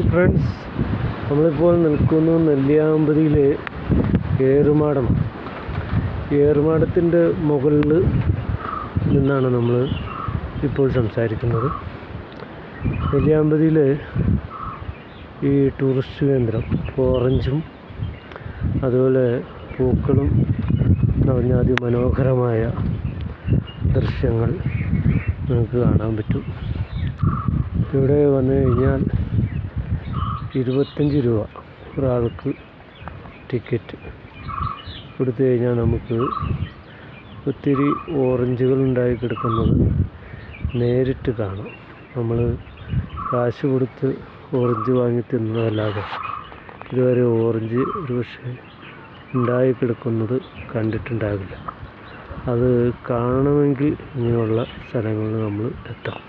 Hi friends, നമ്മളിപ്പോൾ നിൽക്കുന്നു നെല്ലിയാമ്പതിയിലെ ഏറുമാടം. ഏറുമാടത്തിൻ്റെ മുകളിൽ നിന്നാണ് നമ്മൾ ഇപ്പോൾ സംസാരിക്കുന്നത്. നെല്ലിയാമ്പതിയിലെ ഈ ടൂറിസ്റ്റ് കേന്ദ്രം ഓറഞ്ചും അതുപോലെ പൂക്കളും നിറഞ്ഞ അതിമനോഹരമായ ദൃശ്യങ്ങൾ നമുക്ക് കാണാൻ പറ്റും. ഇവിടെ വന്നു കഴിഞ്ഞാൽ 25 രൂപ ഒരാൾക്ക് ടിക്കറ്റ് കൊടുത്തു കഴിഞ്ഞാൽ നമുക്ക് ഒത്തിരി ഓറഞ്ചുകൾ ഉണ്ടായി കിടക്കുന്നത് നേരിട്ട് കാണാം. നമ്മൾ കാശ് കൊടുത്ത് ഓറഞ്ച് വാങ്ങി തിന്നതല്ലാതെ ഇതുവരെ ഓറഞ്ച് ഒരു പക്ഷേ ഉണ്ടായി കിടക്കുന്നത് കണ്ടിട്ടുണ്ടാവില്ല. അത് കാണണമെങ്കിൽ ഇങ്ങനെയുള്ള സ്ഥലങ്ങളിൽ നമ്മൾ എത്തണം.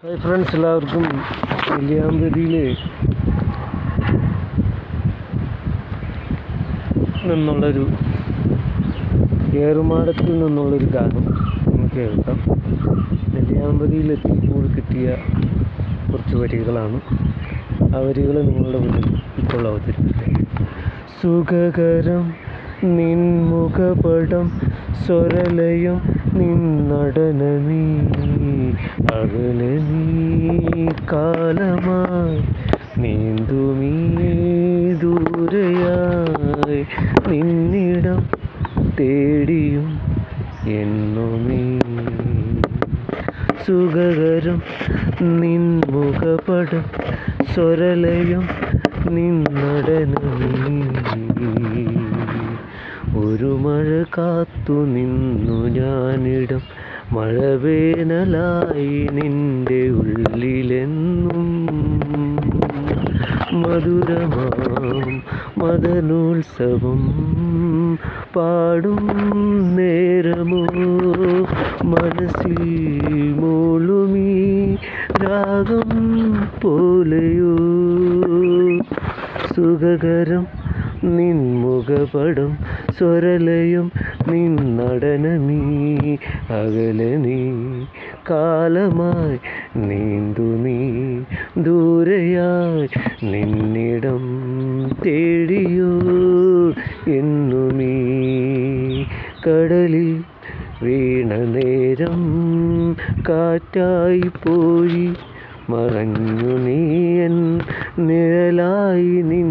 ഹായ് ഫ്രണ്ട്സ്, എല്ലാവർക്കും നെല്ലിയാമ്പതിയിൽ നിന്നുള്ളൊരു ഏറുമാടത്തിൽ നിന്നുള്ളൊരു ഗാനം നമുക്ക് കേൾക്കാം. നെല്ലിയാമ്പതിയിൽ എത്തിയപ്പോൾ കിട്ടിയ കുറച്ച് വരികളാണ്. ആ വരികൾ നിങ്ങളുടെ മുന്നിൽ ഇപ്പോൾ അവതരിപ്പിക്കാം. സുഖകരം നിൻമുഖപടം സ്വരലയം നിന്നടനമീ അകലെ നീ കാലമായി നീന്തുമീ ദൂരയായി നിന്നിടം തേടിയും എന്നുമീ. സുഖകരം നിൻമുഖപടം സ്വരലയം നിന്നടനമീ. ഒരു മഴ കാത്തു നിന്നു ഞാനിടം മഴവേനലായി നിന്റെ ഉള്ളിലെന്നും. മധുരമാം മദനോത്സവം പാടും നേരമോ മനസ്സിൽ മൂളുമീ രാഗം പോലെയോ. സുഖകരം നിൻമുഖപടം സ്വരലയം നിന്നടനമീ അകലെ നീ കാലമായി നീന്തുമീ ദൂരയായി നിന്നിടം തേടിയോ എന്നുമീ. കടലിൽ വീണ നേരം കാറ്റായി പോയി മറഞ്ഞു നീ എൻ നിഴലായി നിൻ